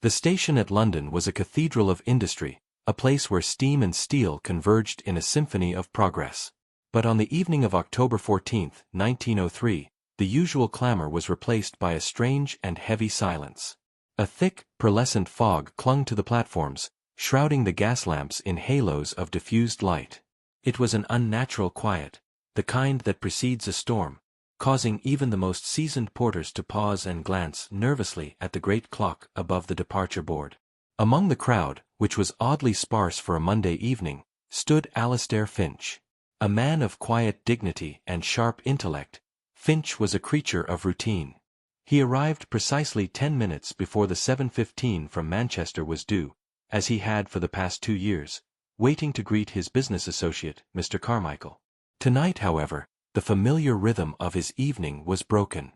The station at London was a cathedral of industry, a place where steam and steel converged in a symphony of progress. But on the evening of October 14, 1903, the usual clamor was replaced by a strange and heavy silence. A thick, pearlescent fog clung to the platforms, shrouding the gas lamps in halos of diffused light. It was an unnatural quiet, the kind that precedes a storm, causing even the most seasoned porters to pause and glance nervously at the great clock above the departure board. Among the crowd, which was oddly sparse for a Monday evening, stood Alastair Finch. A man of quiet dignity and sharp intellect, Finch was a creature of routine. He arrived precisely 10 minutes before the 7:15 from Manchester was due, as he had for the past 2 years, waiting to greet his business associate, Mr. Carmichael. Tonight, however, the familiar rhythm of his evening was broken.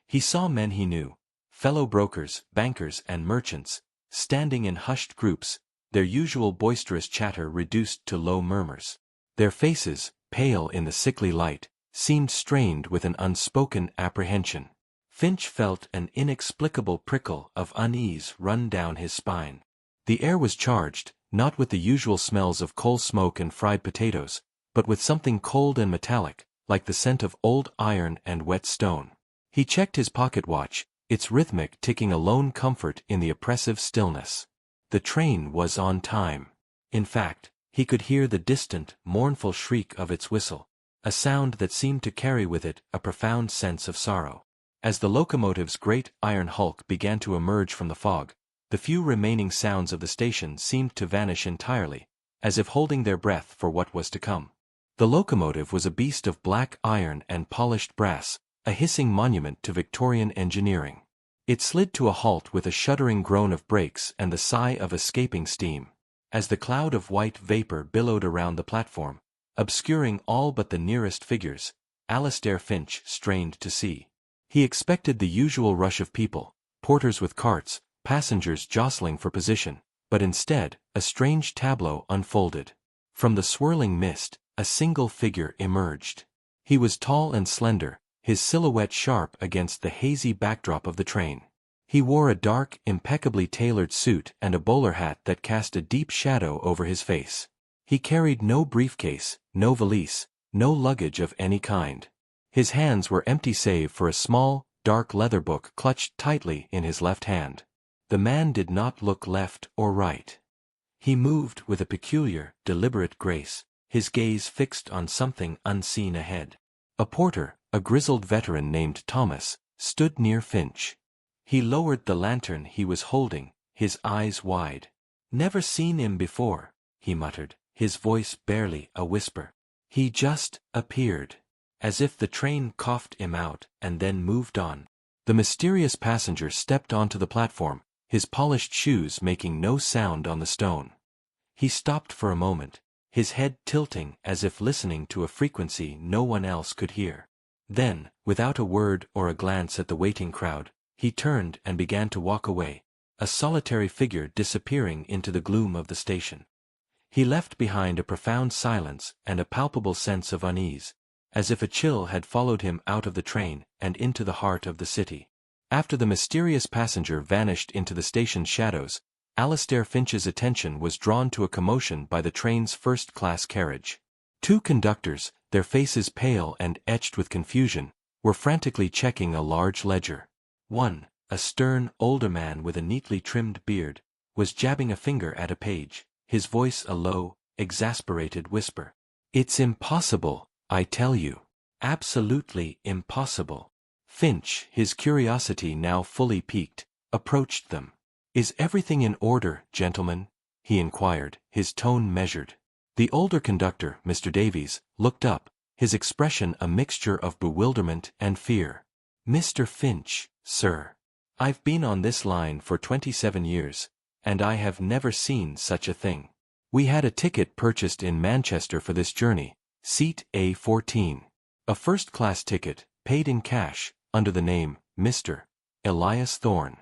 He saw men he knew, fellow brokers, bankers and merchants, standing in hushed groups, their usual boisterous chatter reduced to low murmurs. Their faces, pale in the sickly light, seemed strained with an unspoken apprehension. Finch felt an inexplicable prickle of unease run down his spine. The air was charged, not with the usual smells of coal smoke and fried potatoes, but with something cold and metallic, like the scent of old iron and wet stone. He checked his pocket watch, its rhythmic ticking a lone comfort in the oppressive stillness. The train was on time. In fact, he could hear the distant, mournful shriek of its whistle, a sound that seemed to carry with it a profound sense of sorrow. As the locomotive's great iron hulk began to emerge from the fog, the few remaining sounds of the station seemed to vanish entirely, as if holding their breath for what was to come. The locomotive was a beast of black iron and polished brass, a hissing monument to Victorian engineering. It slid to a halt with a shuddering groan of brakes and the sigh of escaping steam. As the cloud of white vapor billowed around the platform, obscuring all but the nearest figures, Alastair Finch strained to see. He expected the usual rush of people, porters with carts, passengers jostling for position, but instead, a strange tableau unfolded. From the swirling mist, a single figure emerged. He was tall and slender, his silhouette sharp against the hazy backdrop of the train. He wore a dark, impeccably tailored suit and a bowler hat that cast a deep shadow over his face. He carried no briefcase, no valise, no luggage of any kind. His hands were empty save for a small, dark leather book clutched tightly in his left hand. The man did not look left or right. He moved with a peculiar, deliberate grace, his gaze fixed on something unseen ahead. A porter, a grizzled veteran named Thomas, stood near Finch. He lowered the lantern he was holding, his eyes wide. "Never seen him before," he muttered, his voice barely a whisper. "He just appeared." As if the train coughed him out and then moved on. The mysterious passenger stepped onto the platform, his polished shoes making no sound on the stone. He stopped for a moment, his head tilting as if listening to a frequency no one else could hear. Then, without a word or a glance at the waiting crowd, he turned and began to walk away, a solitary figure disappearing into the gloom of the station. He left behind a profound silence and a palpable sense of unease, as if a chill had followed him out of the train and into the heart of the city. After the mysterious passenger vanished into the station's shadows, Alastair Finch's attention was drawn to a commotion by the train's first-class carriage. 2 conductors, their faces pale and etched with confusion, were frantically checking a large ledger. One, a stern, older man with a neatly trimmed beard, was jabbing a finger at a page, his voice a low, exasperated whisper. "It's impossible, I tell you. Absolutely impossible." Finch, his curiosity now fully piqued, approached them. "Is everything in order, gentlemen?" he inquired, his tone measured. The older conductor, Mr. Davies, looked up, his expression a mixture of bewilderment and fear. "Mr. Finch, sir. I've been on this line for 27 years, and I have never seen such a thing. We had a ticket purchased in Manchester for this journey, seat A14. A first-class ticket, paid in cash, under the name, Mr. Elias Thorne.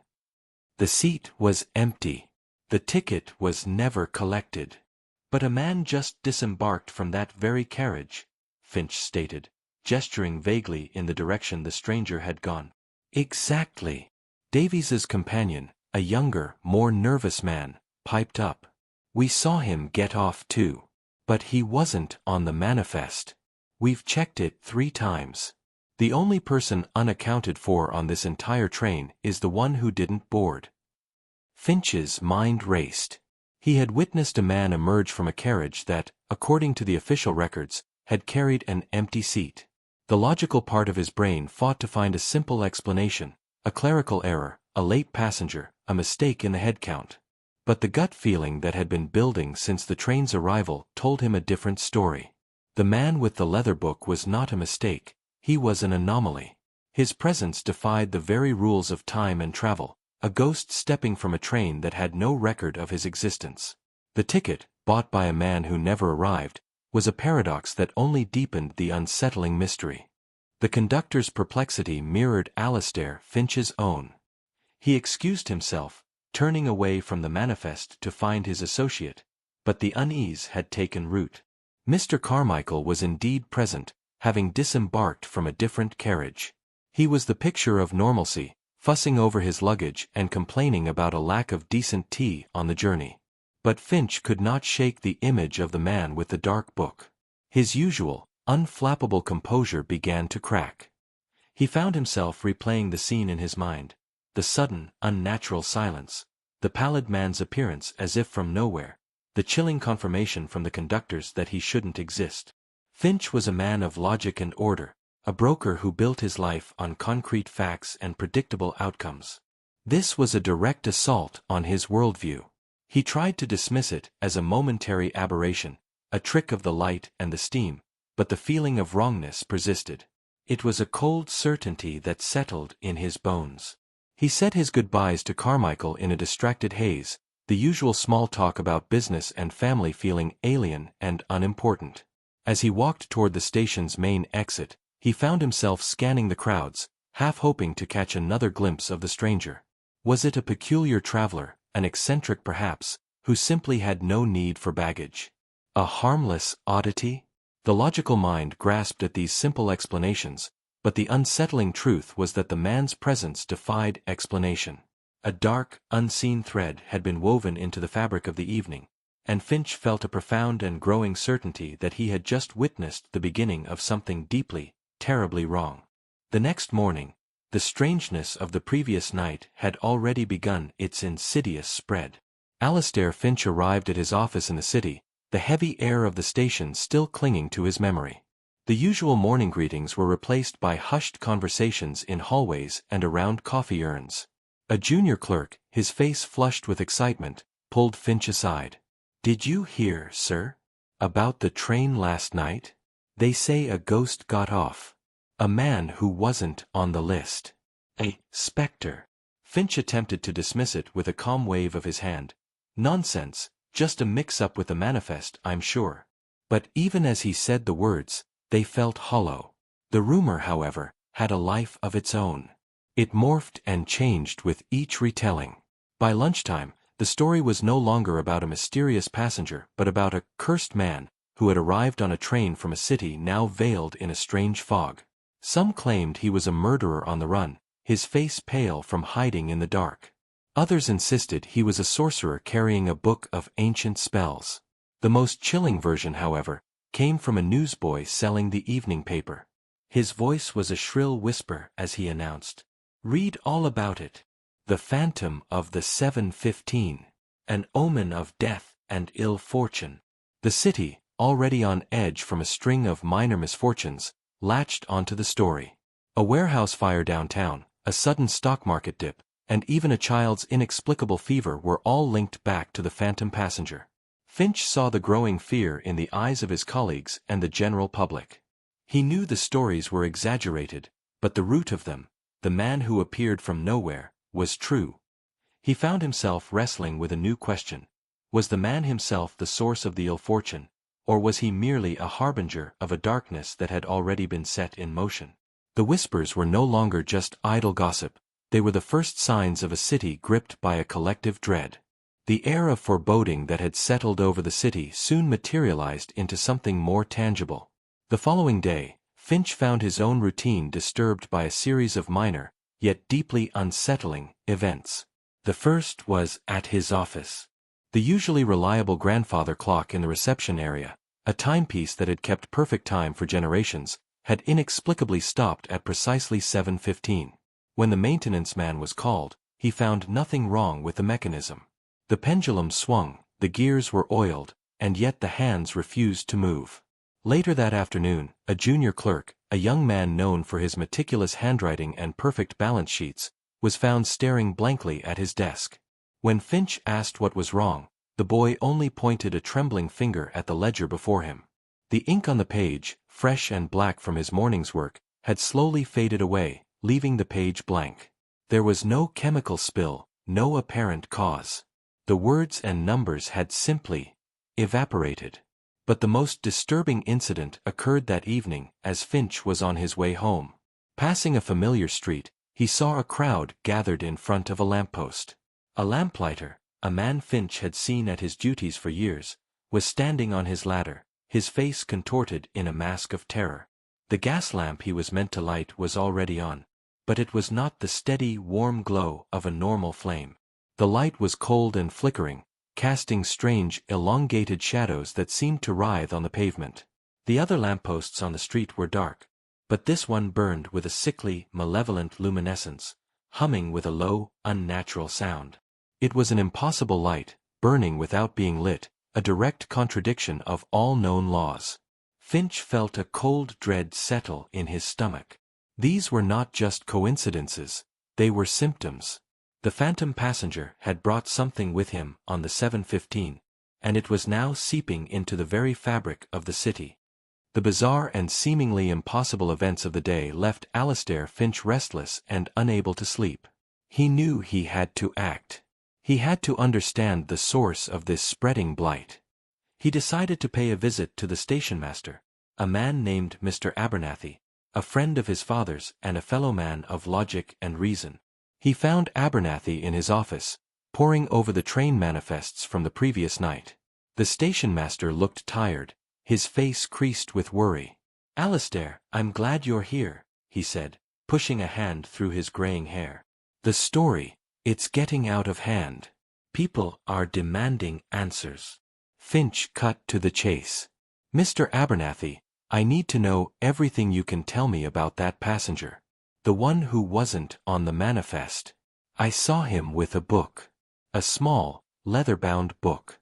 The seat was empty. The ticket was never collected. But a man just disembarked from that very carriage," Finch stated, gesturing vaguely in the direction the stranger had gone. "Exactly." Davies's companion, a younger, more nervous man, piped up. "We saw him get off too. But he wasn't on the manifest. We've checked it 3 times. The only person unaccounted for on this entire train is the one who didn't board." Finch's mind raced. He had witnessed a man emerge from a carriage that, according to the official records, had carried an empty seat. The logical part of his brain fought to find a simple explanation: a clerical error, a late passenger, a mistake in the head count. But the gut feeling that had been building since the train's arrival told him a different story. The man with the leather book was not a mistake, he was an anomaly. His presence defied the very rules of time and travel, a ghost stepping from a train that had no record of his existence. The ticket, bought by a man who never arrived, was a paradox that only deepened the unsettling mystery. The conductor's perplexity mirrored Alastair Finch's own. He excused himself, turning away from the manifest to find his associate, but the unease had taken root. Mr. Carmichael was indeed present, having disembarked from a different carriage. He was the picture of normalcy, fussing over his luggage and complaining about a lack of decent tea on the journey. But Finch could not shake the image of the man with the dark book. His usual, unflappable composure began to crack. He found himself replaying the scene in his mind: the sudden, unnatural silence, the pallid man's appearance as if from nowhere, the chilling confirmation from the conductors that he shouldn't exist. Finch was a man of logic and order, a broker who built his life on concrete facts and predictable outcomes. This was a direct assault on his worldview. He tried to dismiss it as a momentary aberration, a trick of the light and the steam, but the feeling of wrongness persisted. It was a cold certainty that settled in his bones. He said his goodbyes to Carmichael in a distracted haze, the usual small talk about business and family feeling alien and unimportant. As he walked toward the station's main exit, he found himself scanning the crowds, half hoping to catch another glimpse of the stranger. Was it a peculiar traveler, an eccentric perhaps, who simply had no need for baggage? A harmless oddity? The logical mind grasped at these simple explanations, but the unsettling truth was that the man's presence defied explanation. A dark, unseen thread had been woven into the fabric of the evening, and Finch felt a profound and growing certainty that he had just witnessed the beginning of something deeply, terribly wrong. The next morning, the strangeness of the previous night had already begun its insidious spread. Alastair Finch arrived at his office in the city, the heavy air of the station still clinging to his memory. The usual morning greetings were replaced by hushed conversations in hallways and around coffee urns. A junior clerk, his face flushed with excitement, pulled Finch aside. "Did you hear, sir, about the train last night? They say a ghost got off. A man who wasn't on the list. A spectre." Finch attempted to dismiss it with a calm wave of his hand. "Nonsense, just a mix-up with the manifest, I'm sure." But even as he said the words, they felt hollow. The rumor, however, had a life of its own. It morphed and changed with each retelling. By lunchtime, the story was no longer about a mysterious passenger but about a cursed man who had arrived on a train from a city now veiled in a strange fog. Some claimed he was a murderer on the run, his face pale from hiding in the dark. Others insisted he was a sorcerer carrying a book of ancient spells. The most chilling version, however, came from a newsboy selling the evening paper. His voice was a shrill whisper as he announced, "Read all about it. The phantom of the 7:15, an omen of death and ill fortune." The city, already on edge from a string of minor misfortunes, latched onto the story. A warehouse fire downtown, a sudden stock market dip, and even a child's inexplicable fever were all linked back to the phantom passenger. Finch saw the growing fear in the eyes of his colleagues and the general public. He knew the stories were exaggerated, but the root of them, the man who appeared from nowhere, was true. He found himself wrestling with a new question. Was the man himself the source of the ill fortune, or was he merely a harbinger of a darkness that had already been set in motion? The whispers were no longer just idle gossip, they were the first signs of a city gripped by a collective dread. The air of foreboding that had settled over the city soon materialized into something more tangible. The following day, Finch found his own routine disturbed by a series of minor, yet deeply unsettling, events. The first was at his office. The usually reliable grandfather clock in the reception area, a timepiece that had kept perfect time for generations, had inexplicably stopped at precisely 7:15. When the maintenance man was called, he found nothing wrong with the mechanism. The pendulum swung, the gears were oiled, and yet the hands refused to move. Later that afternoon, a junior clerk, a young man known for his meticulous handwriting and perfect balance sheets, was found staring blankly at his desk. When Finch asked what was wrong, the boy only pointed a trembling finger at the ledger before him. The ink on the page, fresh and black from his morning's work, had slowly faded away, leaving the page blank. There was no chemical spill, no apparent cause. The words and numbers had simply evaporated. But the most disturbing incident occurred that evening as Finch was on his way home. Passing a familiar street, he saw a crowd gathered in front of a lamppost. A lamplighter, a man Finch had seen at his duties for years, was standing on his ladder, his face contorted in a mask of terror. The gas lamp he was meant to light was already on, but it was not the steady, warm glow of a normal flame. The light was cold and flickering, casting strange, elongated shadows that seemed to writhe on the pavement. The other lampposts on the street were dark, but this one burned with a sickly, malevolent luminescence, humming with a low, unnatural sound. It was an impossible light, burning without being lit, a direct contradiction of all known laws. Finch felt a cold dread settle in his stomach. These were not just coincidences, they were symptoms. The phantom passenger had brought something with him on the 7:15, and it was now seeping into the very fabric of the city. The bizarre and seemingly impossible events of the day left Alastair Finch restless and unable to sleep. He knew he had to act. He had to understand the source of this spreading blight. He decided to pay a visit to the stationmaster, a man named Mr. Abernathy, a friend of his father's and a fellow man of logic and reason. He found Abernathy in his office, poring over the train manifests from the previous night. The stationmaster looked tired, his face creased with worry. "Alastair, I'm glad you're here," he said, pushing a hand through his graying hair. "The story, it's getting out of hand. People are demanding answers." Finch cut to the chase. "Mr. Abernathy, I need to know everything you can tell me about that passenger. The one who wasn't on the manifest. I saw him with a book. A small, leather-bound book."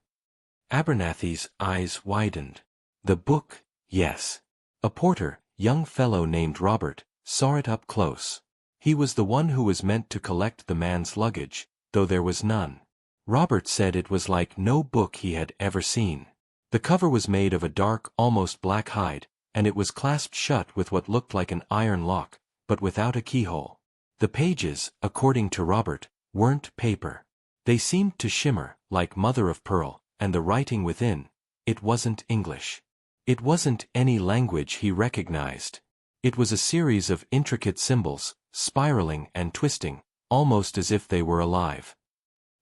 Abernathy's eyes widened. "The book, yes. A porter, young fellow named Robert, saw it up close. He was the one who was meant to collect the man's luggage, though there was none. Robert said it was like no book he had ever seen. The cover was made of a dark, almost black hide, and it was clasped shut with what looked like an iron lock, but without a keyhole. The pages, according to Robert, weren't paper. They seemed to shimmer, like mother of pearl, and the writing within, it wasn't English. It wasn't any language he recognized. It was a series of intricate symbols, spiraling and twisting, almost as if they were alive.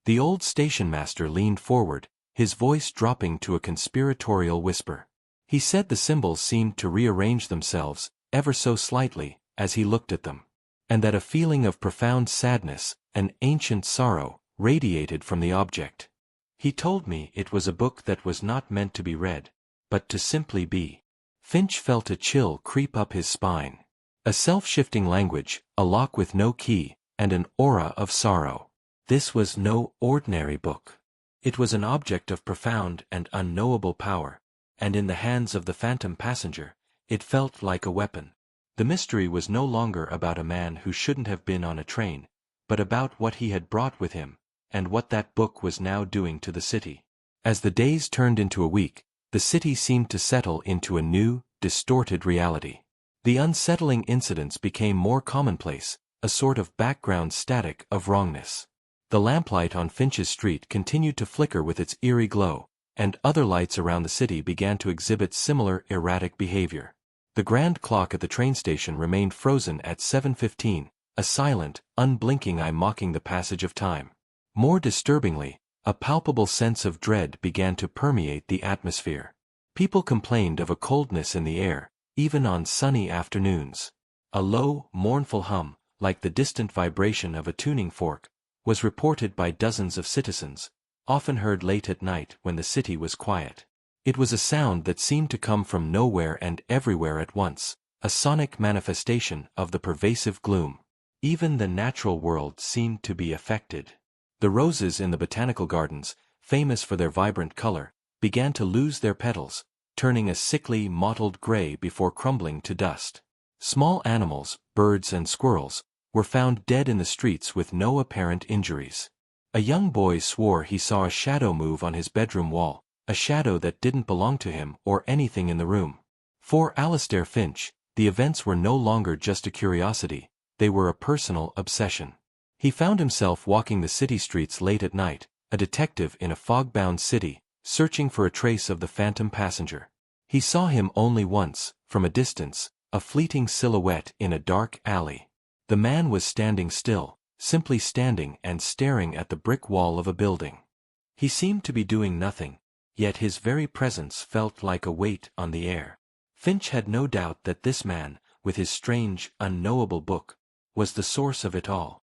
The old stationmaster leaned forward, his voice dropping to a conspiratorial whisper. He said the symbols seemed to rearrange themselves, ever so slightly, as he looked at them, and that a feeling of profound sadness, an ancient sorrow, radiated from the object. He told me it was a book that was not meant to be read, but to simply be. Finch felt a chill creep up his spine. A self-shifting language, a lock with no key, and an aura of sorrow. This was no ordinary book. It was an object of profound and unknowable power, and in the hands of the phantom passenger, it felt like a weapon. The mystery was no longer about a man who shouldn't have been on a train, but about what he had brought with him, and what that book was now doing to the city. As the days turned into a week, the city seemed to settle into a new, distorted reality. The unsettling incidents became more commonplace, a sort of background static of wrongness. The lamplight on Finch's Street continued to flicker with its eerie glow, and other lights around the city began to exhibit similar erratic behavior. The grand clock at the train station remained frozen at 7:15, a silent, unblinking eye mocking the passage of time. More disturbingly, a palpable sense of dread began to permeate the atmosphere. People complained of a coldness in the air, even on sunny afternoons. A low, mournful hum, like the distant vibration of a tuning fork, was reported by dozens of citizens, often heard late at night when the city was quiet. It was a sound that seemed to come from nowhere and everywhere at once, a sonic manifestation of the pervasive gloom. Even the natural world seemed to be affected. The roses in the botanical gardens, famous for their vibrant color, began to lose their petals, turning a sickly, mottled gray before crumbling to dust. Small animals, birds and squirrels, were found dead in the streets with no apparent injuries. A young boy swore he saw a shadow move on his bedroom wall, a shadow that didn't belong to him or anything in the room. For Alastair Finch, the events were no longer just a curiosity, they were a personal obsession. He found himself walking the city streets late at night, a detective in a fog-bound city, searching for a trace of the phantom passenger. He saw him only once, from a distance, a fleeting silhouette in a dark alley. The man was standing still, simply standing and staring at the brick wall of a building. He seemed to be doing nothing, yet his very presence felt like a weight on the air. Finch had no doubt that this man, with his strange, unknowable book, was the source of it all.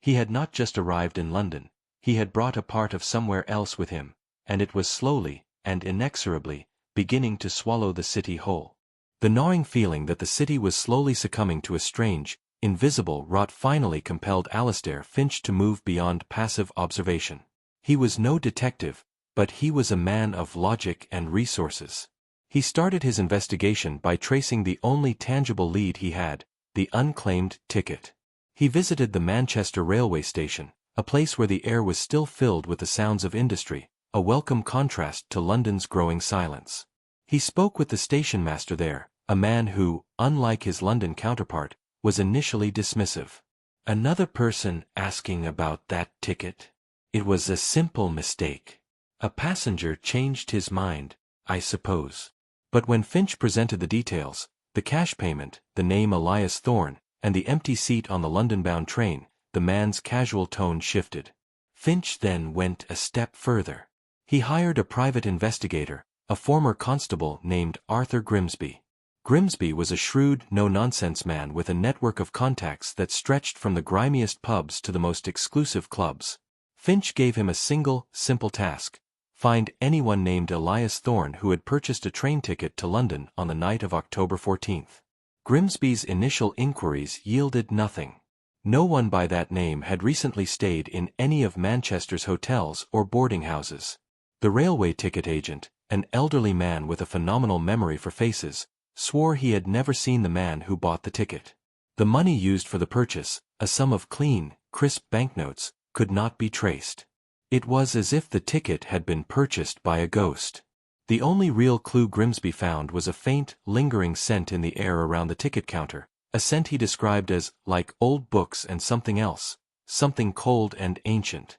He had not just arrived in London, he had brought a part of somewhere else with him, and it was slowly, and inexorably, beginning to swallow the city whole. The gnawing feeling that the city was slowly succumbing to a strange, invisible rot finally compelled Alastair Finch to move beyond passive observation. He was no detective, but he was a man of logic and resources. He started his investigation by tracing the only tangible lead he had, the unclaimed ticket. He visited the Manchester railway station, a place where the air was still filled with the sounds of industry, a welcome contrast to London's growing silence. He spoke with the station master there, a man who, unlike his London counterpart, was initially dismissive. Another person asking about that ticket? It was a simple mistake. A passenger changed his mind, I suppose. But when Finch presented the details, the cash payment, the name Elias Thorne, and the empty seat on the London-bound train, the man's casual tone shifted. Finch then went a step further. He hired a private investigator, a former constable named Arthur Grimsby. Grimsby was a shrewd, no-nonsense man with a network of contacts that stretched from the grimiest pubs to the most exclusive clubs. Finch gave him a single, simple task: find anyone named Elias Thorne who had purchased a train ticket to London on the night of October 14th. Grimsby's initial inquiries yielded nothing. No one by that name had recently stayed in any of Manchester's hotels or boarding houses. The railway ticket agent, an elderly man with a phenomenal memory for faces, swore he had never seen the man who bought the ticket. The money used for the purchase, a sum of clean, crisp banknotes, could not be traced. It was as if the ticket had been purchased by a ghost. The only real clue Grimsby found was a faint, lingering scent in the air around the ticket counter, a scent he described as like old books and something else, something cold and ancient.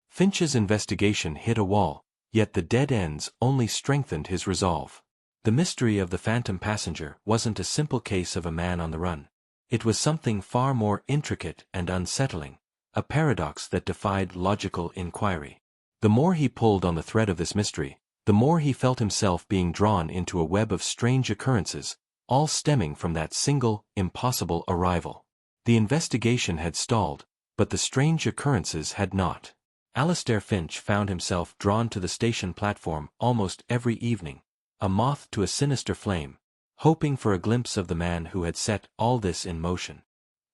Finch's investigation hit a wall, yet the dead ends only strengthened his resolve. The mystery of the phantom passenger wasn't a simple case of a man on the run. It was something far more intricate and unsettling, a paradox that defied logical inquiry. The more he pulled on the thread of this mystery, the more he felt himself being drawn into a web of strange occurrences, all stemming from that single, impossible arrival. The investigation had stalled, but the strange occurrences had not. Alastair Finch found himself drawn to the station platform almost every evening, a moth to a sinister flame, hoping for a glimpse of the man who had set all this in motion.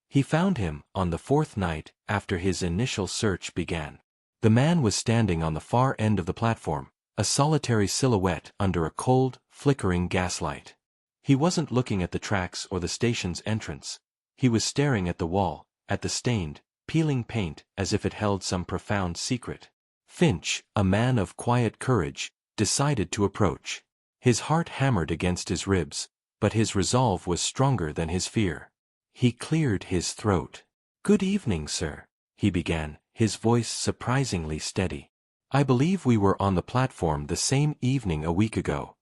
He found him on the fourth night after his initial search began. The man was standing on the far end of the platform, a solitary silhouette under a cold, flickering gaslight. He wasn't looking at the tracks or the station's entrance. He was staring at the wall, at the stained, peeling paint as if it held some profound secret. Finch, a man of quiet courage, decided to approach. His heart hammered against his ribs, but his resolve was stronger than his fear. He cleared his throat. "Good evening, sir," he began, his voice surprisingly steady. "I believe we were on the platform the same evening a week ago."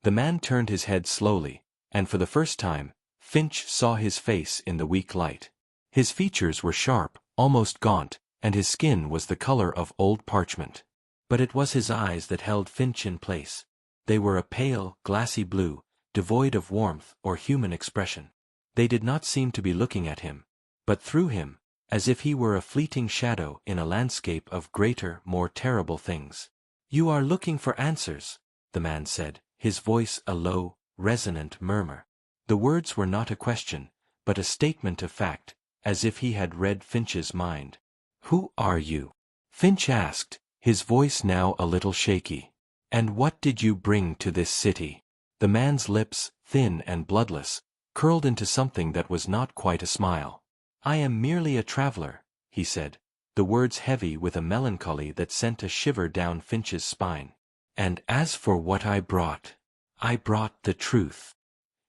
The man turned his head slowly, and for the first time, Finch saw his face in the weak light. His features were sharp, almost gaunt, and his skin was the color of old parchment. But it was his eyes that held Finch in place. They were a pale, glassy blue, devoid of warmth or human expression. They did not seem to be looking at him, but through him, as if he were a fleeting shadow in a landscape of greater, more terrible things. "You are looking for answers," the man said, his voice a low, resonant murmur. The words were not a question, but a statement of fact, as if he had read Finch's mind. "Who are you?" Finch asked, his voice now a little shaky. "And what did you bring to this city?" The man's lips, thin and bloodless, curled into something that was not quite a smile. "I am merely a traveler," he said, the words heavy with a melancholy that sent a shiver down Finch's spine. "And as for what I brought the truth."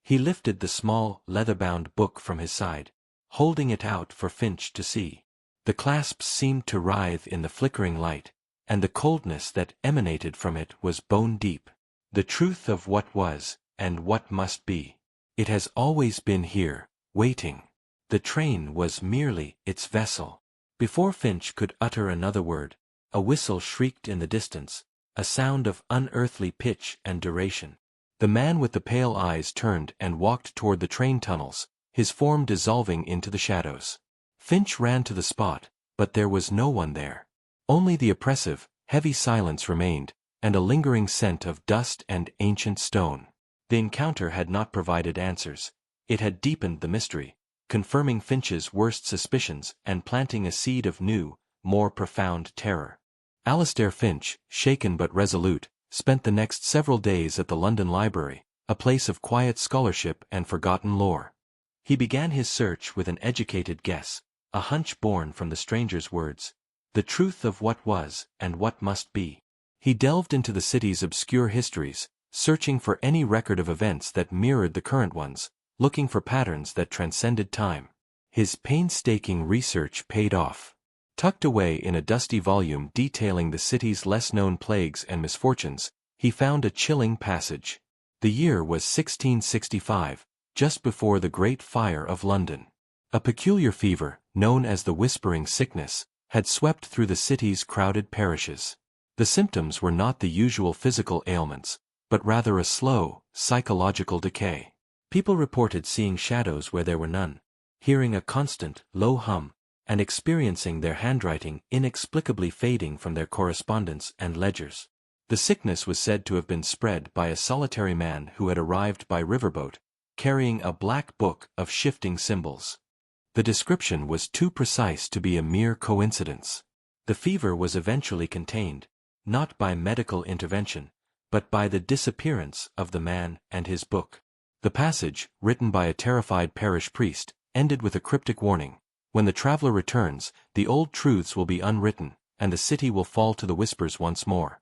He lifted the small, leather-bound book from his side, holding it out for Finch to see. The clasps seemed to writhe in the flickering light, and the coldness that emanated from it was bone-deep. "The truth of what was, and what must be. It has always been here, waiting. The train was merely its vessel." Before Finch could utter another word, a whistle shrieked in the distance, a sound of unearthly pitch and duration. The man with the pale eyes turned and walked toward the train tunnels, his form dissolving into the shadows. Finch ran to the spot, but there was no one there. Only the oppressive, heavy silence remained, and a lingering scent of dust and ancient stone. The encounter had not provided answers. It had deepened the mystery, confirming Finch's worst suspicions and planting a seed of new, more profound terror. Alastair Finch, shaken but resolute, spent the next several days at the London Library, a place of quiet scholarship and forgotten lore. He began his search with an educated guess, a hunch born from the stranger's words, the truth of what was and what must be. He delved into the city's obscure histories, searching for any record of events that mirrored the current ones, looking for patterns that transcended time. His painstaking research paid off. Tucked away in a dusty volume detailing the city's less-known plagues and misfortunes, he found a chilling passage. The year was 1665, just before the Great Fire of London. A peculiar fever, known as the Whispering Sickness, had swept through the city's crowded parishes. The symptoms were not the usual physical ailments, but rather a slow, psychological decay. People reported seeing shadows where there were none, hearing a constant, low hum, and experiencing their handwriting inexplicably fading from their correspondence and ledgers. The sickness was said to have been spread by a solitary man who had arrived by riverboat, carrying a black book of shifting symbols. The description was too precise to be a mere coincidence. The fever was eventually contained, not by medical intervention, but by the disappearance of the man and his book. The passage, written by a terrified parish priest, ended with a cryptic warning: "When the traveler returns, the old truths will be unwritten, and the city will fall to the whispers once more."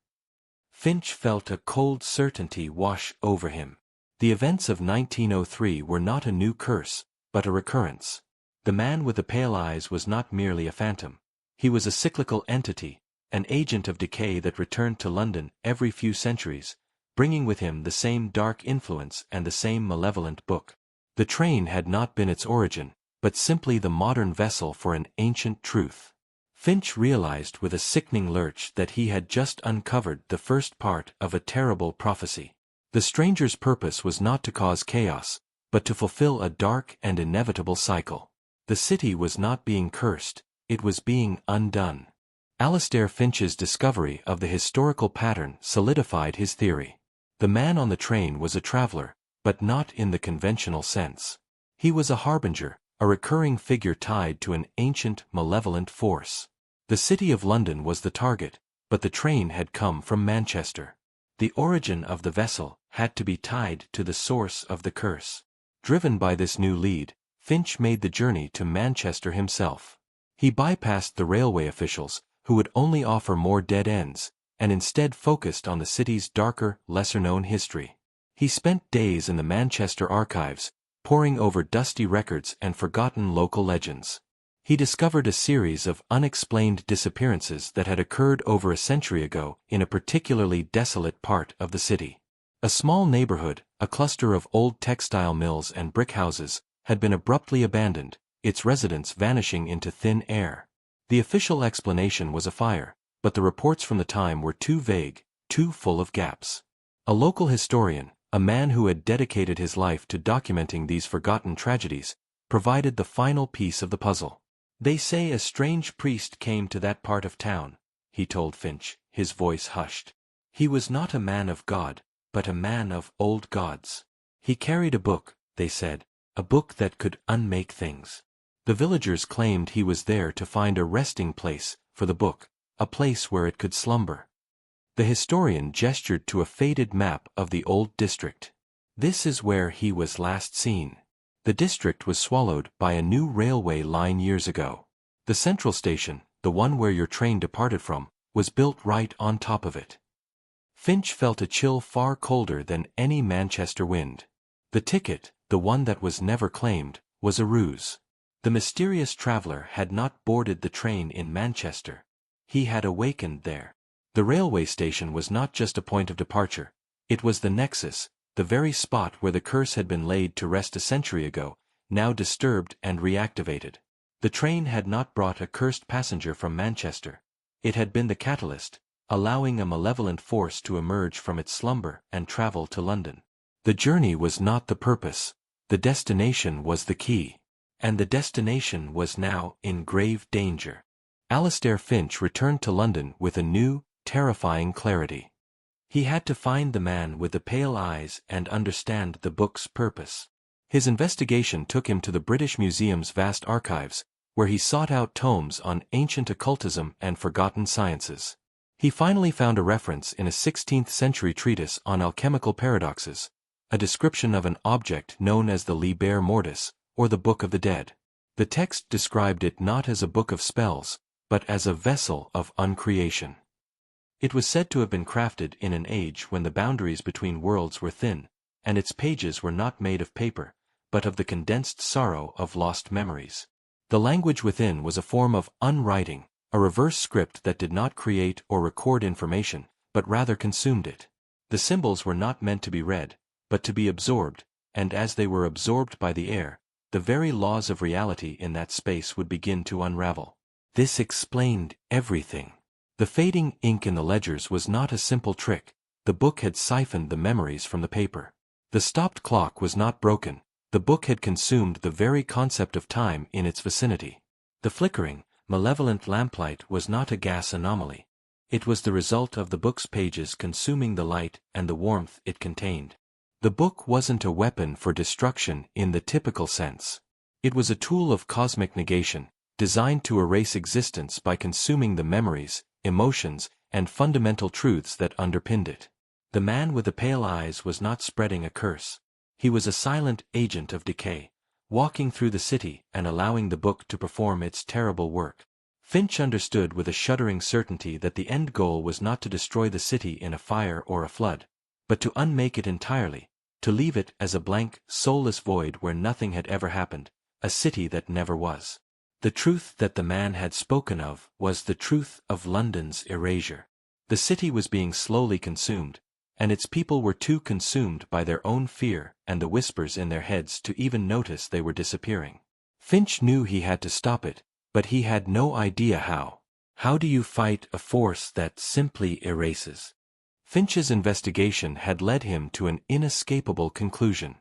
Finch felt a cold certainty wash over him. The events of 1903 were not a new curse, but a recurrence. The man with the pale eyes was not merely a phantom. He was a cyclical entity, an agent of decay that returned to London every few centuries, bringing with him the same dark influence and the same malevolent book. The train had not been its origin, but simply the modern vessel for an ancient truth. Finch realized with a sickening lurch that he had just uncovered the first part of a terrible prophecy. The stranger's purpose was not to cause chaos, but to fulfill a dark and inevitable cycle. The city was not being cursed, it was being undone. Alastair Finch's discovery of the historical pattern solidified his theory. The man on the train was a traveler, but not in the conventional sense. He was a harbinger, a recurring figure tied to an ancient, malevolent force. The city of London was the target, but the train had come from Manchester. The origin of the vessel had to be tied to the source of the curse. Driven by this new lead, Finch made the journey to Manchester himself. He bypassed the railway officials, who would only offer more dead ends, and instead focused on the city's darker, lesser-known history. He spent days in the Manchester archives, poring over dusty records and forgotten local legends. He discovered a series of unexplained disappearances that had occurred over a century ago in a particularly desolate part of the city. A small neighborhood, a cluster of old textile mills and brick houses, had been abruptly abandoned, its residents vanishing into thin air. The official explanation was a fire, but the reports from the time were too vague, too full of gaps. A local historian, a man who had dedicated his life to documenting these forgotten tragedies, provided the final piece of the puzzle. They say a strange priest came to that part of town, he told Finch, his voice hushed. He was not a man of God, but a man of old gods. He carried a book, they said, a book that could unmake things. The villagers claimed he was there to find a resting place for the book, a place where it could slumber. The historian gestured to a faded map of the old district. This is where he was last seen. The district was swallowed by a new railway line years ago. The central station, the one where your train departed from, was built right on top of it. Finch felt a chill far colder than any Manchester wind. The ticket, the one that was never claimed, was a ruse. The mysterious traveller had not boarded the train in Manchester. He had awakened there. The railway station was not just a point of departure. It was the nexus, the very spot where the curse had been laid to rest a century ago, now disturbed and reactivated. The train had not brought a cursed passenger from Manchester. It had been the catalyst, allowing a malevolent force to emerge from its slumber and travel to London. The journey was not the purpose. The destination was the key. And the destination was now in grave danger. Alastair Finch returned to London with a new, terrifying clarity. He had to find the man with the pale eyes and understand the book's purpose. His investigation took him to the British Museum's vast archives, where he sought out tomes on ancient occultism and forgotten sciences. He finally found a reference in a 16th-century treatise on alchemical paradoxes, a description of an object known as the Liber Mortis, or the Book of the Dead. The text described it not as a book of spells, but as a vessel of uncreation. It was said to have been crafted in an age when the boundaries between worlds were thin, and its pages were not made of paper, but of the condensed sorrow of lost memories. The language within was a form of unwriting, a reverse script that did not create or record information, but rather consumed it. The symbols were not meant to be read, but to be absorbed, and as they were absorbed by the air, the very laws of reality in that space would begin to unravel. This explained everything. The fading ink in the ledgers was not a simple trick. The book had siphoned the memories from the paper. The stopped clock was not broken. The book had consumed the very concept of time in its vicinity. The flickering, malevolent lamplight was not a gas anomaly. It was the result of the book's pages consuming the light and the warmth it contained. The book wasn't a weapon for destruction in the typical sense. It was a tool of cosmic negation, designed to erase existence by consuming the memories, emotions, and fundamental truths that underpinned it. The man with the pale eyes was not spreading a curse. He was a silent agent of decay, walking through the city and allowing the book to perform its terrible work. Finch understood with a shuddering certainty that the end goal was not to destroy the city in a fire or a flood, but to unmake it entirely, to leave it as a blank, soulless void where nothing had ever happened, a city that never was. The truth that the man had spoken of was the truth of London's erasure. The city was being slowly consumed, and its people were too consumed by their own fear and the whispers in their heads to even notice they were disappearing. Finch knew he had to stop it, but he had no idea how. How do you fight a force that simply erases? Finch's investigation had led him to an inescapable conclusion.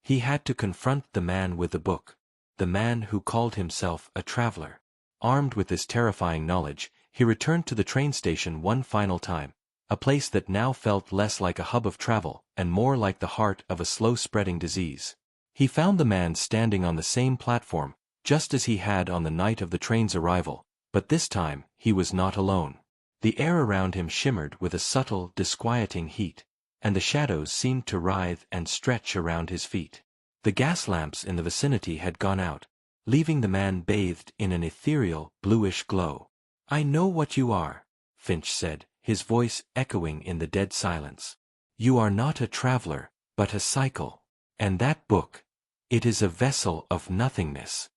He had to confront the man with the book, the man who called himself a traveler. Armed with this terrifying knowledge, he returned to the train station one final time, a place that now felt less like a hub of travel and more like the heart of a slow-spreading disease. He found the man standing on the same platform, just as he had on the night of the train's arrival, but this time he was not alone. The air around him shimmered with a subtle, disquieting heat, and the shadows seemed to writhe and stretch around his feet. The gas lamps in the vicinity had gone out, leaving the man bathed in an ethereal, bluish glow. "I know what you are," Finch said, his voice echoing in the dead silence. "You are not a traveler, but a cycle. And that book, it is a vessel of nothingness."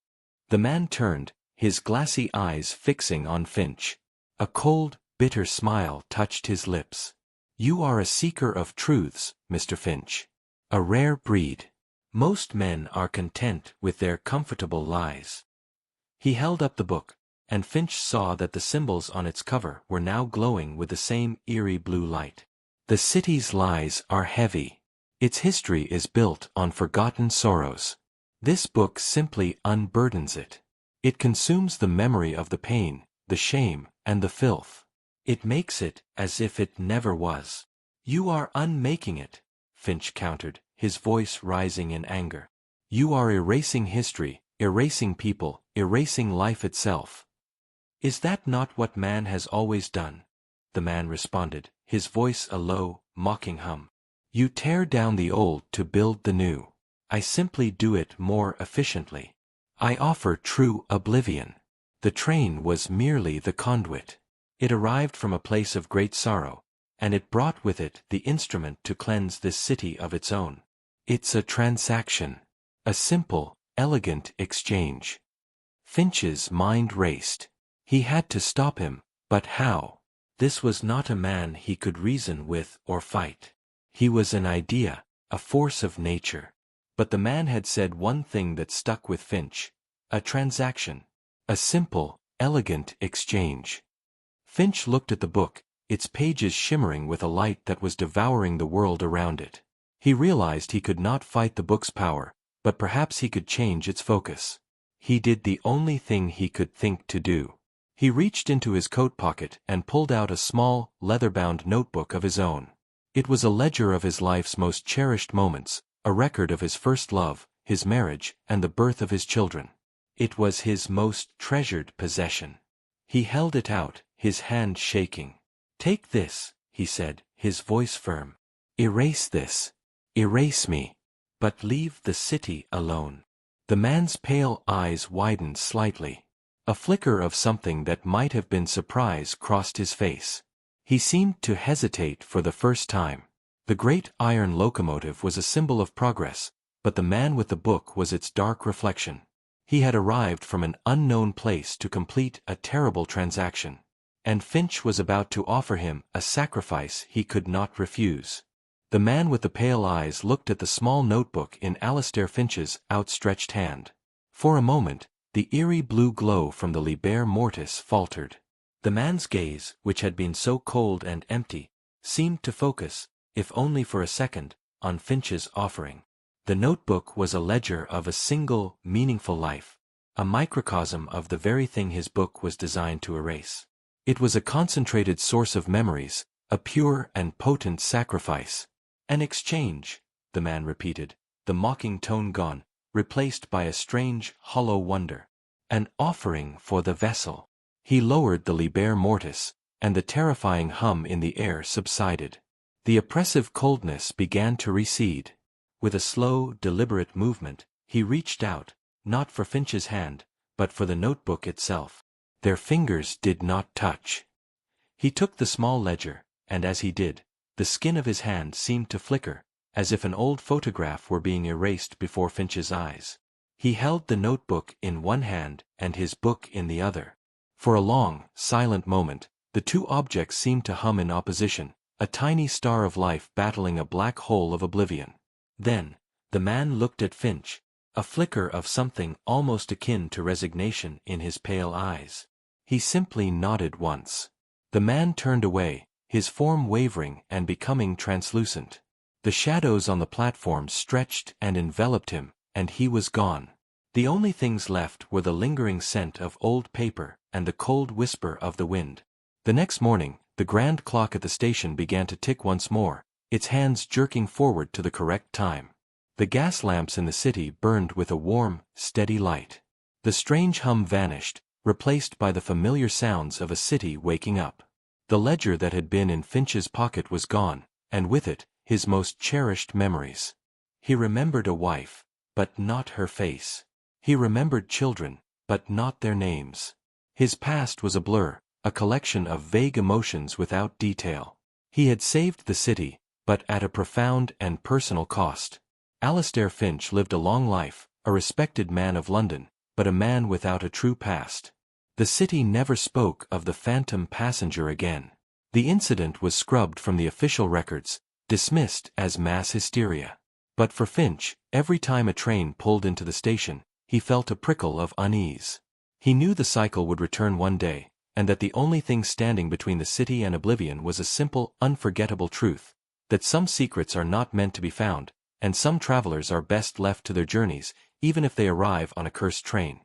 The man turned, his glassy eyes fixing on Finch. A cold, bitter smile touched his lips. "You are a seeker of truths, Mr. Finch. A rare breed. Most men are content with their comfortable lies." He held up the book, and Finch saw that the symbols on its cover were now glowing with the same eerie blue light. "The city's lies are heavy. Its history is built on forgotten sorrows. This book simply unburdens it. It consumes the memory of the pain, the shame, and the filth. It makes it as if it never was. You are unmaking it, Finch countered, his voice rising in anger. You are erasing history, erasing people, erasing life itself. Is that not what man has always done? The man responded, his voice a low, mocking hum. You tear down the old to build the new. I simply do it more efficiently. I offer true oblivion. The train was merely the conduit. It arrived from a place of great sorrow, and it brought with it the instrument to cleanse this city of its own. It's a transaction. A simple, elegant exchange. Finch's mind raced. He had to stop him, but how? This was not a man he could reason with or fight. He was an idea, a force of nature. But the man had said one thing that stuck with Finch. A transaction. A simple, elegant exchange. Finch looked at the book, its pages shimmering with a light that was devouring the world around it. He realized he could not fight the book's power, but perhaps he could change its focus. He did the only thing he could think to do. He reached into his coat pocket and pulled out a small, leather-bound notebook of his own. It was a ledger of his life's most cherished moments, a record of his first love, his marriage, and the birth of his children. It was his most treasured possession. He held it out, his hand shaking. Take this, he said, his voice firm. Erase this. Erase me. But leave the city alone. The man's pale eyes widened slightly. A flicker of something that might have been surprise crossed his face. He seemed to hesitate for the first time. The great iron locomotive was a symbol of progress, but the man with the book was its dark reflection. He had arrived from an unknown place to complete a terrible transaction. And Finch was about to offer him a sacrifice he could not refuse. The man with the pale eyes looked at the small notebook in Alastair Finch's outstretched hand. For a moment, the eerie blue glow from the liber mortis faltered. The man's gaze, which had been so cold and empty, seemed to focus, if only for a second, on Finch's offering. The notebook was a ledger of a single, meaningful life, a microcosm of the very thing his book was designed to erase. It was a concentrated source of memories, a pure and potent sacrifice. An exchange, the man repeated, the mocking tone gone, replaced by a strange, hollow wonder. An offering for the vessel. He lowered the liber mortis, and the terrifying hum in the air subsided. The oppressive coldness began to recede. With a slow, deliberate movement, he reached out, not for Finch's hand, but for the notebook itself. Their fingers did not touch. He took the small ledger, and as he did, the skin of his hand seemed to flicker, as if an old photograph were being erased before Finch's eyes. He held the notebook in one hand and his book in the other. For a long, silent moment, the two objects seemed to hum in opposition, a tiny star of life battling a black hole of oblivion. Then, the man looked at Finch, a flicker of something almost akin to resignation in his pale eyes. He simply nodded once. The man turned away, his form wavering and becoming translucent. The shadows on the platform stretched and enveloped him, and he was gone. The only things left were the lingering scent of old paper and the cold whisper of the wind. The next morning, the grand clock at the station began to tick once more, its hands jerking forward to the correct time. The gas lamps in the city burned with a warm, steady light. The strange hum vanished, replaced by the familiar sounds of a city waking up. The ledger that had been in Finch's pocket was gone, and with it, his most cherished memories. He remembered a wife, but not her face. He remembered children, but not their names. His past was a blur, a collection of vague emotions without detail. He had saved the city, but at a profound and personal cost. Alastair Finch lived a long life, a respected man of London, but a man without a true past. The city never spoke of the phantom passenger again. The incident was scrubbed from the official records, dismissed as mass hysteria. But for Finch, every time a train pulled into the station, he felt a prickle of unease. He knew the cycle would return one day, and that the only thing standing between the city and oblivion was a simple, unforgettable truth, that some secrets are not meant to be found, and some travelers are best left to their journeys, even if they arrive on a cursed train.